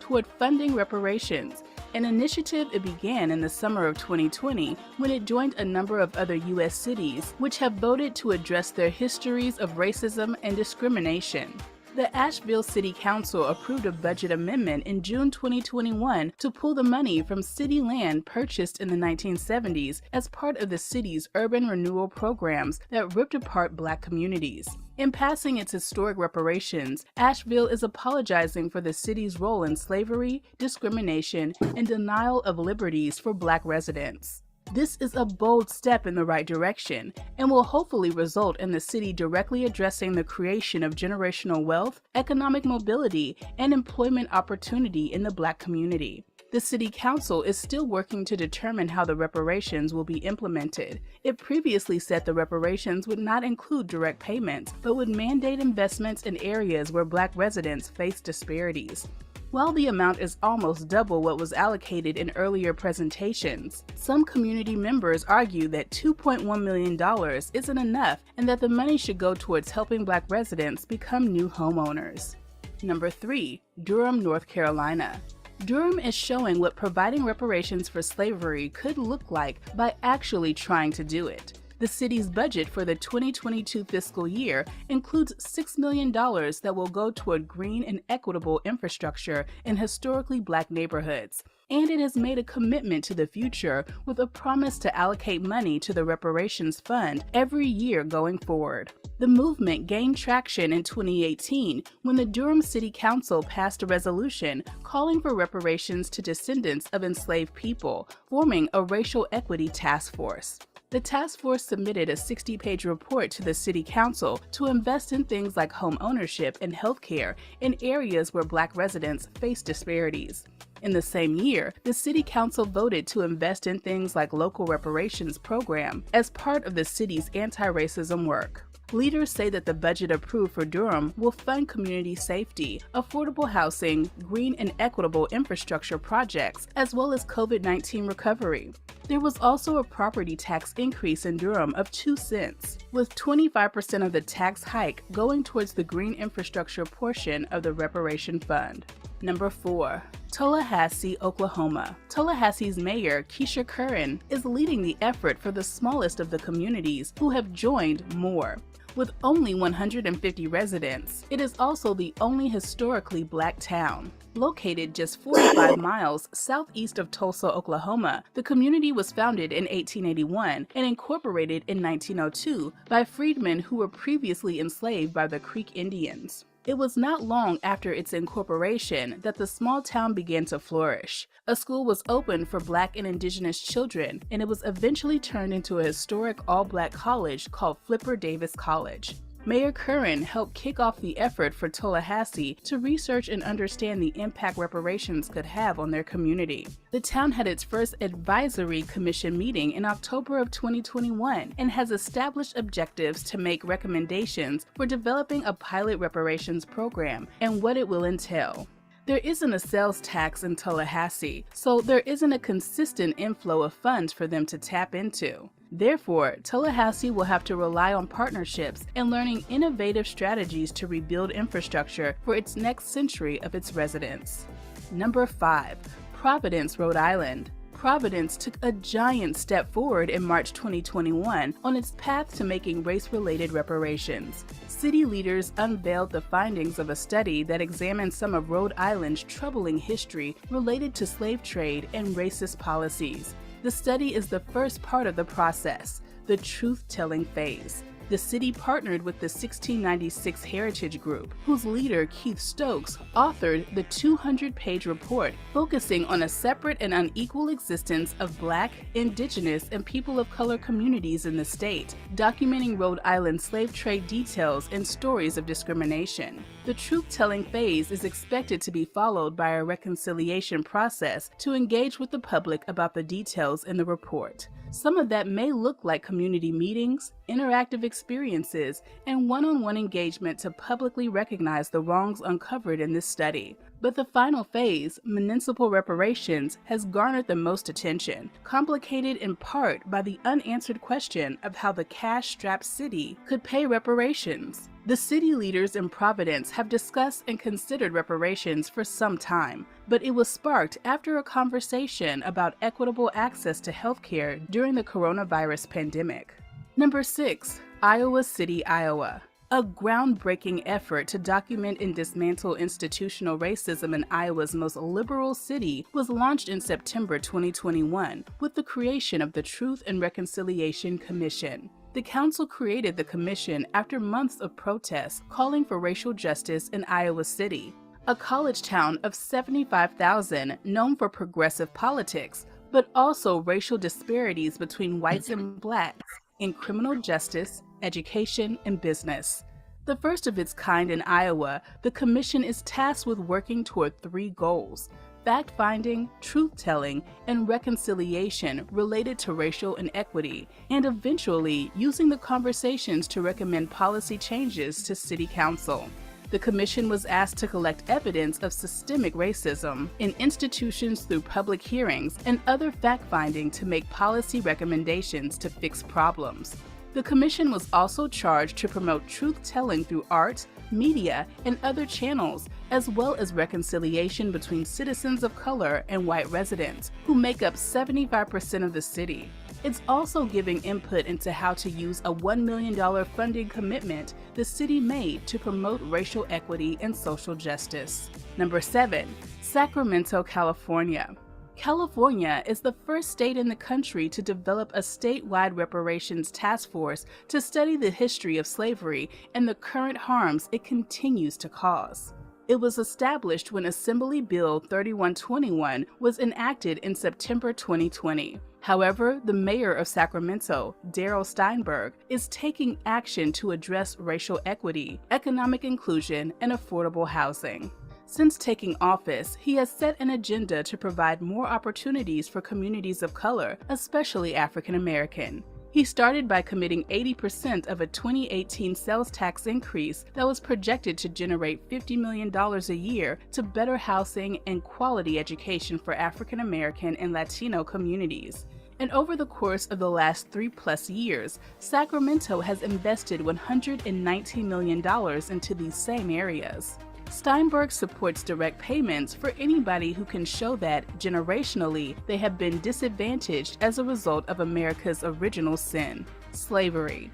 Speaker 6: toward funding reparations, an initiative it began in the summer of 2020 when it joined a number of other U.S. cities which have voted to address their histories of racism and discrimination. The Asheville City Council approved a budget amendment in June 2021 to pull the money from city land purchased in the 1970s as part of the city's urban renewal programs that ripped apart Black communities. In passing its historic reparations, Asheville is apologizing for the city's role in slavery, discrimination, and denial of liberties for Black residents. This is a bold step in the right direction and will hopefully result in the city directly addressing the creation of generational wealth, economic mobility, and employment opportunity in the Black community. The City Council is still working to determine how the reparations will be implemented. It previously said the reparations would not include direct payments, but would mandate investments in areas where Black residents face disparities. While the amount is almost double what was allocated in earlier presentations, some community members argue that $2.1 million isn't enough and that the money should go towards helping Black residents become new homeowners. Number 3, Durham, North Carolina. Durham is showing what providing reparations for slavery could look like by actually trying to do it. The city's budget for the 2022 fiscal year includes $6 million that will go toward green and equitable infrastructure in historically Black neighborhoods. And it has made a commitment to the future with a promise to allocate money to the Reparations Fund every year going forward. The movement gained traction in 2018 when the Durham City Council passed a resolution calling for reparations to descendants of enslaved people, forming a racial equity task force. The task force submitted a 60-page report to the City Council to invest in things like home ownership and healthcare in areas where Black residents face disparities. In the same year, the City Council voted to invest in things like local reparations program as part of the city's anti-racism work. Leaders say that the budget approved for Durham will fund community safety, affordable housing, green and equitable infrastructure projects, as well as COVID-19 recovery. There was also a property tax increase in Durham of 2 cents, with 25% of the tax hike going towards the green infrastructure portion of the Reparation Fund. Number 4, Tallahassee, Oklahoma. Tallahassee's mayor, Keisha Curran, is leading the effort for the smallest of the communities who have joined more. With only 150 residents, it is also the only historically Black town. Located just 45 miles southeast of Tulsa, Oklahoma, the community was founded in 1881 and incorporated in 1902 by freedmen who were previously enslaved by the Creek Indians. It was not long after its incorporation that the small town began to flourish. A school was opened for Black and Indigenous children, and it was eventually turned into a historic all-Black college called Flipper Davis College. Mayor Curran helped kick off the effort for Tallahassee to research and understand the impact reparations could have on their community. The town had its first advisory commission meeting in October of 2021 and has established objectives to make recommendations for developing a pilot reparations program and what it will entail. There isn't a sales tax in Tallahassee, so there isn't a consistent inflow of funds for them to tap into. Therefore, Tallahassee will have to rely on partnerships and learning innovative strategies to rebuild infrastructure for its next century of its residents. Number 5. Providence, Rhode Island. Providence took a giant step forward in March 2021 on its path to making race-related reparations. City leaders unveiled the findings of a study that examined some of Rhode Island's troubling history related to slave trade and racist policies. The study is the first part of the process, the truth-telling phase. The city partnered with the 1696 Heritage Group, whose leader, Keith Stokes, authored the 200-page report focusing on a separate and unequal existence of Black, Indigenous, and people of color communities in the state, documenting Rhode Island slave trade details and stories of discrimination. The truth-telling phase is expected to be followed by a reconciliation process to engage with the public about the details in the report. Some of that may look like community meetings, interactive experiences, and one-on-one engagement to publicly recognize the wrongs uncovered in this study. But the final phase, municipal reparations, has garnered the most attention, complicated in part by the unanswered question of how the cash-strapped city could pay reparations. The city leaders in Providence have discussed and considered reparations for some time, but it was sparked after a conversation about equitable access to healthcare during the coronavirus pandemic. Number 6. Iowa City, Iowa. A groundbreaking effort to document and dismantle institutional racism in Iowa's most liberal city was launched in September 2021 with the creation of the Truth and Reconciliation Commission. The council created the commission after months of protests calling for racial justice in Iowa City, a college town of 75,000 known for progressive politics, but also racial disparities between whites and blacks in criminal justice, education, and business. The first of its kind in Iowa, the commission is tasked with working toward 3 goals: fact-finding, truth-telling, and reconciliation related to racial inequity, and eventually using the conversations to recommend policy changes to City Council. The commission was asked to collect evidence of systemic racism in institutions through public hearings and other fact-finding to make policy recommendations to fix problems. The commission was also charged to promote truth-telling through art, media, and other channels, as well as reconciliation between citizens of color and white residents, who make up 75% of the city. It's also giving input into how to use a $1 million funding commitment the city made to promote racial equity and social justice. Number 7. Sacramento, California. California is the first state in the country to develop a statewide reparations task force to study the history of slavery and the current harms it continues to cause. It was established when Assembly Bill 3121 was enacted in September 2020. However, the mayor of Sacramento, Darrell Steinberg, is taking action to address racial equity, economic inclusion, and affordable housing. Since taking office, he has set an agenda to provide more opportunities for communities of color, especially African American. He started by committing 80% of a 2018 sales tax increase that was projected to generate $50 million a year to better housing and quality education for African American and Latino communities. And over the course of the last 3+ years, Sacramento has invested $119 million into these same areas. Steinberg supports direct payments for anybody who can show that, generationally, they have been disadvantaged as a result of America's original sin, slavery.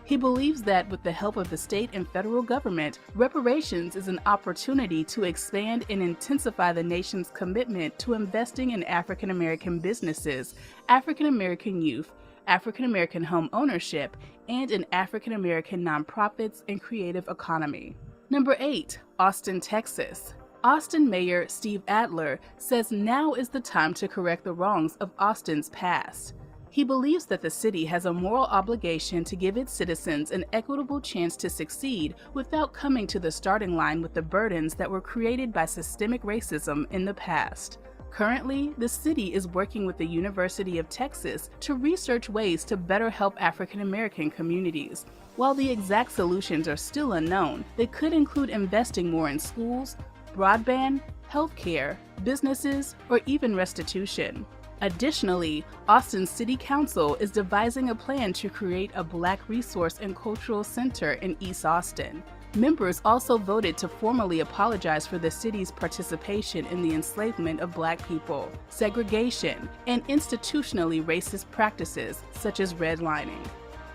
Speaker 6: He believes that with the help of the state and federal government, reparations is an opportunity to expand and intensify the nation's commitment to investing in African American businesses, African American youth, African American home ownership, and in African American nonprofits and creative economy. Number 8. Austin, Texas. Austin Mayor Steve Adler says now is the time to correct the wrongs of Austin's past. He believes that the city has a moral obligation to give its citizens an equitable chance to succeed without coming to the starting line with the burdens that were created by systemic racism in the past. Currently, the city is working with the University of Texas to research ways to better help African American communities. While the exact solutions are still unknown, they could include investing more in schools, broadband, healthcare, businesses, or even restitution. Additionally, Austin City Council is devising a plan to create a Black Resource and Cultural Center in East Austin. Members also voted to formally apologize for the city's participation in the enslavement of Black people, segregation, and institutionally racist practices such as redlining.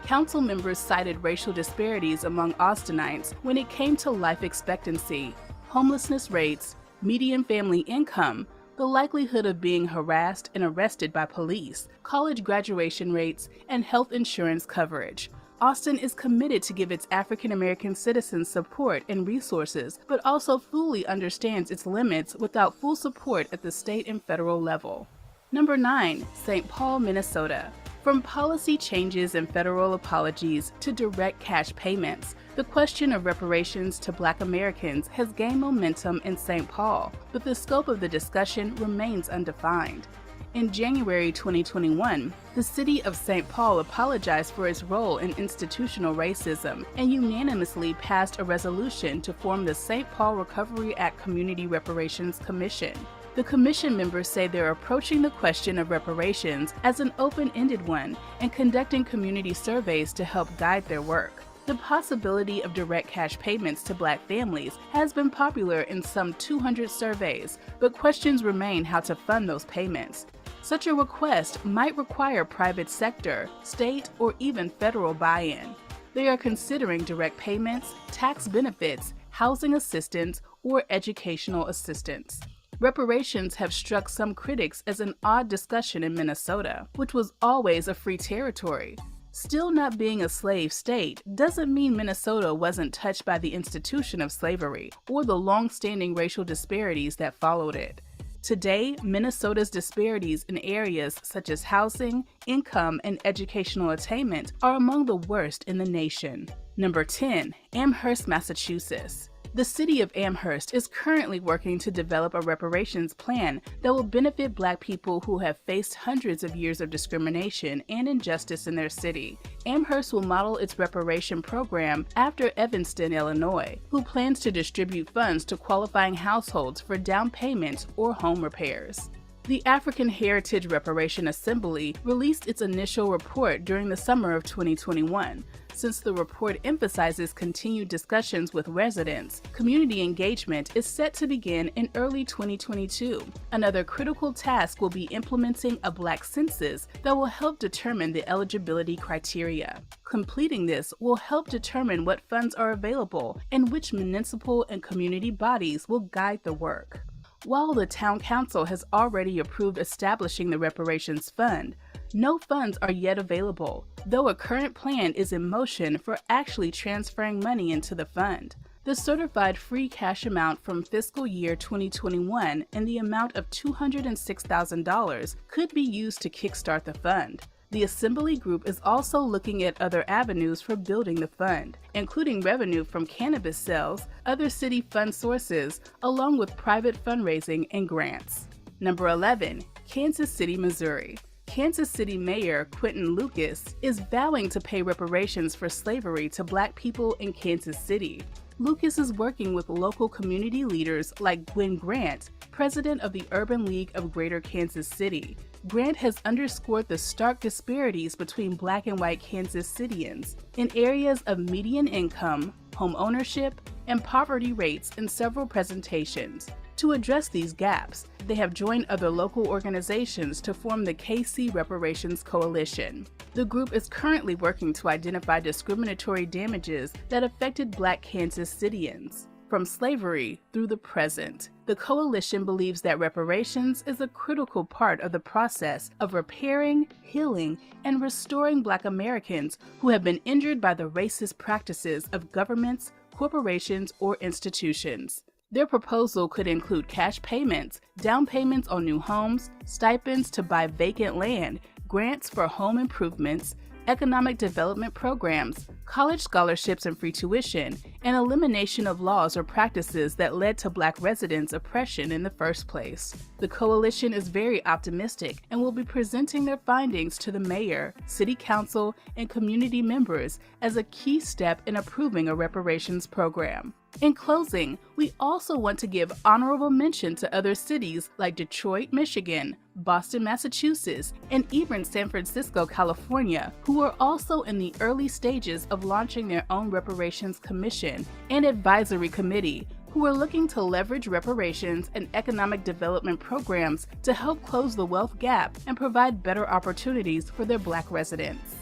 Speaker 6: Council members cited racial disparities among Austinites when it came to life expectancy, homelessness rates, median family income, the likelihood of being harassed and arrested by police, college graduation rates, and health insurance coverage. Austin is committed to give its African American citizens support and resources, but also fully understands its limits without full support at the state and federal level. Number 9, St. Paul, Minnesota. From policy changes and federal apologies to direct cash payments, the question of reparations to Black Americans has gained momentum in St. Paul, but the scope of the discussion remains undefined. In January 2021, the city of St. Paul apologized for its role in institutional racism and unanimously passed a resolution to form the St. Paul Recovery Act Community Reparations Commission. The commission members say they're approaching the question of reparations as an open-ended one and conducting community surveys to help guide their work. The possibility of direct cash payments to Black families has been popular in some 200 surveys, but questions remain how to fund those payments. Such a request might require private sector, state, or even federal buy-in. They are considering direct payments, tax benefits, housing assistance, or educational assistance. Reparations have struck some critics as an odd discussion in Minnesota, which was always a free territory. Still not being a slave state doesn't mean Minnesota wasn't touched by the institution of slavery or the long-standing racial disparities that followed it. Today, Minnesota's disparities in areas such as housing, income, and educational attainment are among the worst in the nation. Number 10, Amherst, Massachusetts. The city of Amherst is currently working to develop a reparations plan that will benefit Black people who have faced hundreds of years of discrimination and injustice in their city. Amherst will model its reparation program after Evanston, Illinois, who plans to distribute funds to qualifying households for down payments or home repairs. The African Heritage Reparation Assembly released its initial report during the summer of 2021. Since the report emphasizes continued discussions with residents, community engagement is set to begin in early 2022. Another critical task will be implementing a Black census that will help determine the eligibility criteria. Completing this will help determine what funds are available and which municipal and community bodies will guide the work. While the Town Council has already approved establishing the Reparations Fund, no funds are yet available, though a current plan is in motion for actually transferring money into the fund. The certified free cash amount from fiscal year 2021 in the amount of $206,000 could be used to kickstart the fund. The Assembly Group is also looking at other avenues for building the fund, including revenue from cannabis sales, other city fund sources, along with private fundraising and grants. Number 11, Kansas City, Missouri. Kansas City Mayor Quentin Lucas is vowing to pay reparations for slavery to Black people in Kansas City. Lucas is working with local community leaders like Gwen Grant, president of the Urban League of Greater Kansas City. Grant has underscored the stark disparities between Black and white Kansas Cityans in areas of median income, home ownership, and poverty rates in several presentations. To address these gaps, they have joined other local organizations to form the KC Reparations Coalition. The group is currently working to identify discriminatory damages that affected Black Kansas Cityans, from slavery through the present. The coalition believes that reparations is a critical part of the process of repairing, healing, and restoring Black Americans who have been injured by the racist practices of governments, corporations, or institutions. Their proposal could include cash payments, down payments on new homes, stipends to buy vacant land, grants for home improvements, economic development programs, college scholarships and free tuition, and elimination of laws or practices that led to Black residents' oppression in the first place. The coalition is very optimistic and will be presenting their findings to the mayor, city council, and community members as a key step in approving a reparations program. In closing, we also want to give honorable mention to other cities like Detroit, Michigan, Boston, Massachusetts, and even San Francisco, California, who are also in the early stages of launching their own reparations commission and advisory committee, who are looking to leverage reparations and economic development programs to help close the wealth gap and provide better opportunities for their Black residents.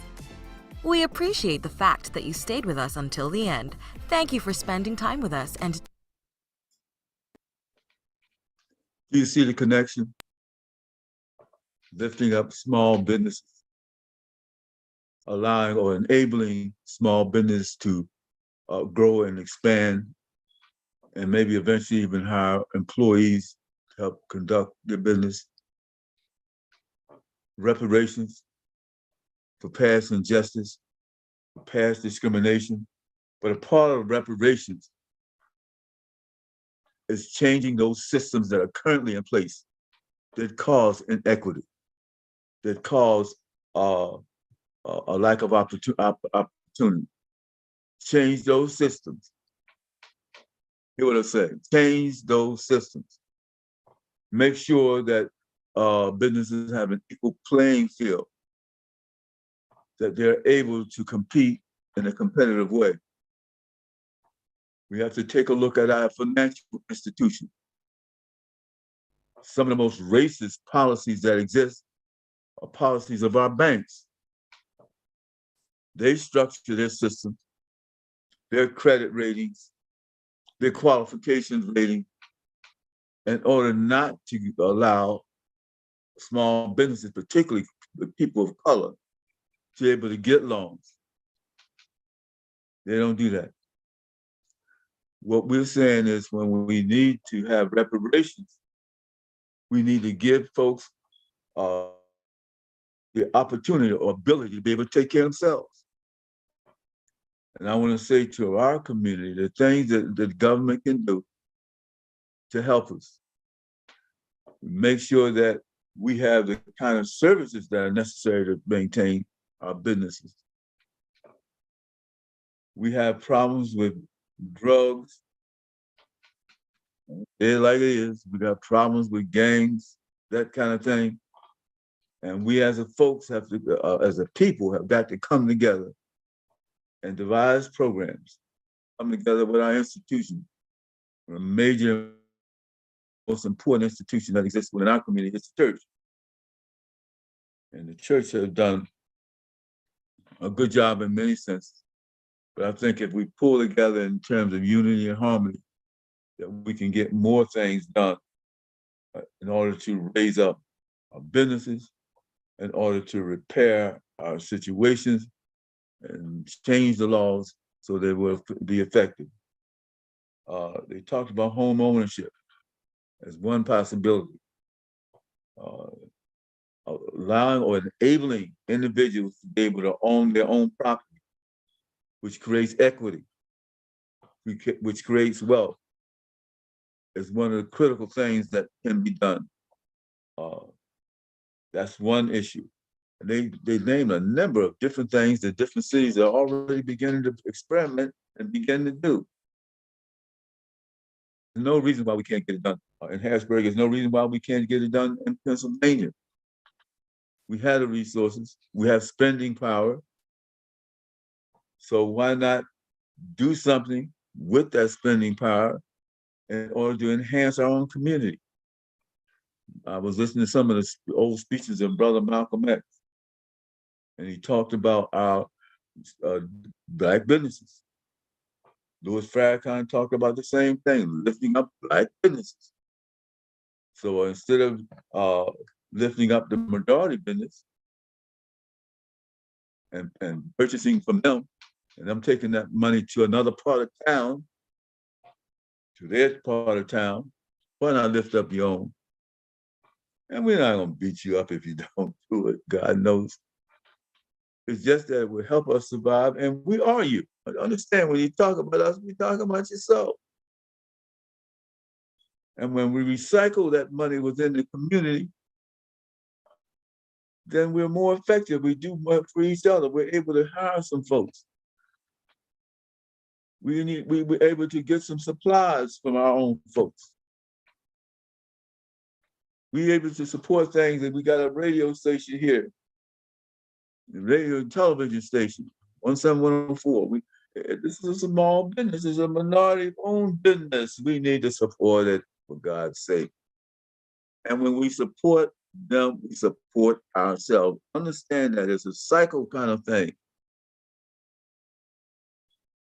Speaker 8: We appreciate the fact that you stayed with us until the end. Thank you for spending time with us. And
Speaker 2: do you see the connection? Lifting up small businesses, allowing or enabling small business to grow and expand, and maybe eventually even hire employees to help conduct their business. Reparations for past injustice, for past discrimination. But a part of reparations is changing those systems that are currently in place that cause inequity, that cause a lack of opportunity. Change those systems. Hear what I say? Change those systems. Make sure that businesses have an equal playing field, that they're able to compete in a competitive way. We have to take a look at our financial institutions. Some of the most racist policies that exist are policies of our banks. They structure their systems, their credit ratings, their qualifications rating, in order not to allow small businesses, particularly the people of color, to be able to get loans. They don't do that. What we're saying is when we need to have reparations, we need to give folks the opportunity or ability to be able to take care of themselves. And I want to say to our community, the things that the government can do to help us. Make sure that we have the kind of services that are necessary to maintain our businesses. We have problems with drugs. It's like it is. We got problems with gangs, that kind of thing. And we as a folks have to, as a people, have got to come together and devise programs, come together with our institutions. A major, most important institution that exists within our community is the church. And the church has done a good job in many senses. But I think if we pull together in terms of unity and harmony, that we can get more things done in order to raise up our businesses, in order to repair our situations and change the laws so they will be effective. They talked about home ownership as one possibility. Allowing or enabling individuals to be able to own their own property, which creates equity, which creates wealth, is one of the critical things that can be done. That's one issue. And they named a number of different things that different cities are already beginning to experiment and begin to do. There's no reason why we can't get it done in Harrisburg. There's no reason why we can't get it done in Pennsylvania. We have the resources, we have spending power. So why not do something with that spending power in order to enhance our own community? I was listening to some of the old speeches of Brother Malcolm X, and he talked about our Black businesses. Louis Farrakhan talked about the same thing, lifting up Black businesses. So instead of lifting up the majority business and purchasing from them, and I'm taking that money to another part of town, to their part of town, why not lift up your own? And we're not gonna beat you up if you don't do it, God knows. It's just that it will help us survive, and we are you. Understand, when you talk about us, we talk about yourself. And when we recycle that money within the community, then we're more effective. We do more for each other. We're able to hire some folks. We were able to get some supplies from our own folks. We're able to support things, and we got a radio station here, the radio and television station, 17104. This is a small business. It's a minority-owned business. We need to support it, for God's sake. And when we support them, we support ourselves. Understand that it's a cycle kind of thing.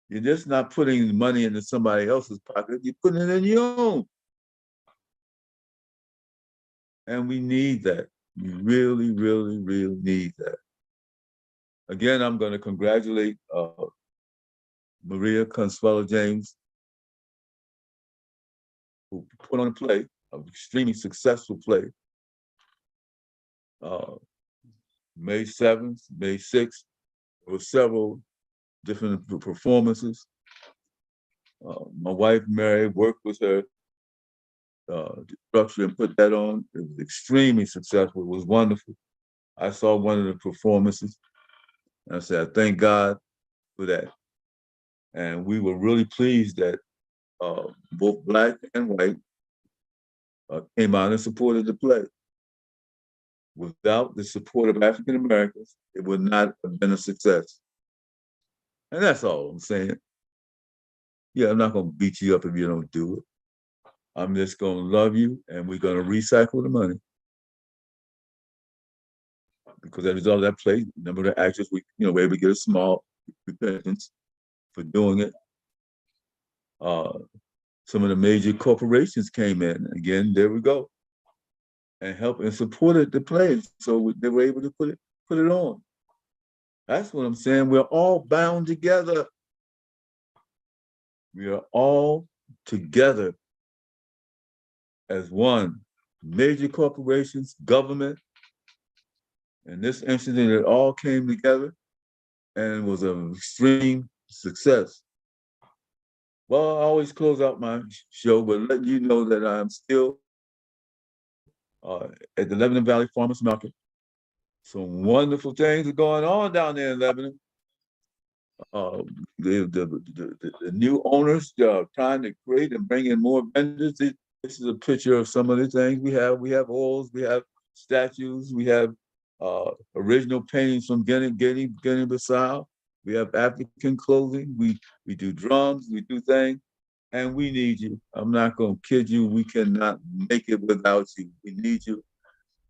Speaker 2: You're just not putting money into somebody else's pocket. You're putting it in your own. And we need that. We really, really, really need that. Again, I'm going to congratulate Maria Consuelo James, who put on a play, an extremely successful play, May 7th, May 6th. There were several different performances. My wife, Mary, worked with her to structure and put that on. It was extremely successful. It was wonderful. I saw one of the performances, and I said, I thank God for that. And we were really pleased that both Black and white came out and supported the play. Without the support of African Americans, it would not have been a success. And that's all I'm saying. Yeah, I'm not going to beat you up if you don't do it. I'm just going to love you, and we're going to recycle the money. Because as a result of that play, a number of the actors, we were able to get a small repentance for doing it. Some of the major corporations came in. Again, there we go. And helped and supported the play. So they were able to put it on. That's what I'm saying. We're all bound together. We are all together as one. Major corporations, government. In this incident, it all came together and was an extreme success. Well, I always close out my show, but let you know that I'm still at the Lebanon Valley Farmers Market. Some wonderful things are going on down there in Lebanon. The new owners trying to create and bring in more vendors. This is a picture of some of the things we have. We have oils, we have statues, we have original paintings from Guinea-Bissau. We have African clothing. We do drums, we do things, and we need you. I'm not going to kid you. We cannot make it without you. We need you.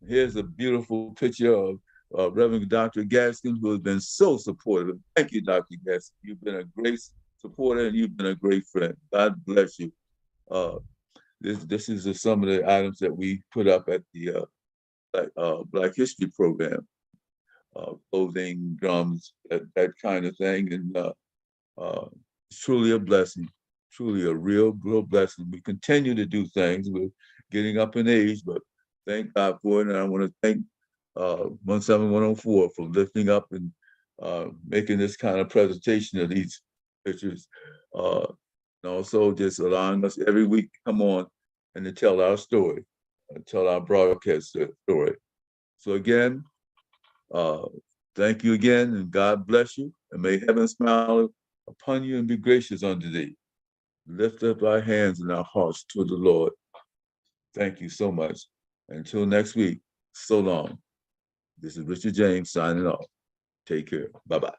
Speaker 2: Here's a beautiful picture of Reverend Dr. Gaskin, who has been so supportive. Thank you, Dr. Gaskin. You've been a great supporter, and you've been a great friend. God bless you. This is some of the items that we put up at the Black History Program. Clothing, drums, that kind of thing. And it's truly a blessing, truly a real blessing. We continue to do things. We're getting up in age, but thank God for it. And I want to thank 17104 for lifting up and making this kind of presentation of these pictures. And also just allowing us every week to come on and to tell our story, tell our broadcast story. So again, thank you again, and God bless you, and may heaven smile upon you and be gracious unto thee. Lift up our hands and our hearts to the Lord. Thank you so much. Until next week, so long. This is Richard James signing off. Take care. Bye-bye.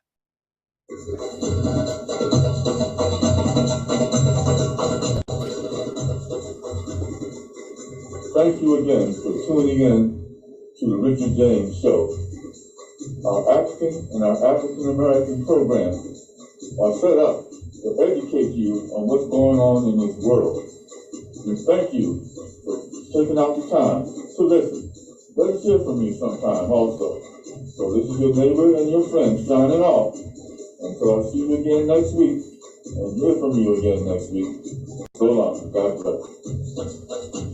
Speaker 2: Thank you again for tuning in to the Richard James Show. Our African and our African American programs are set up to educate you on what's going on in this world. And thank you for taking out the time to listen. Let us hear from you sometime also. So this is your neighbor and your friend signing off. Until I see you again next week and hear from you again next week. So long. God bless.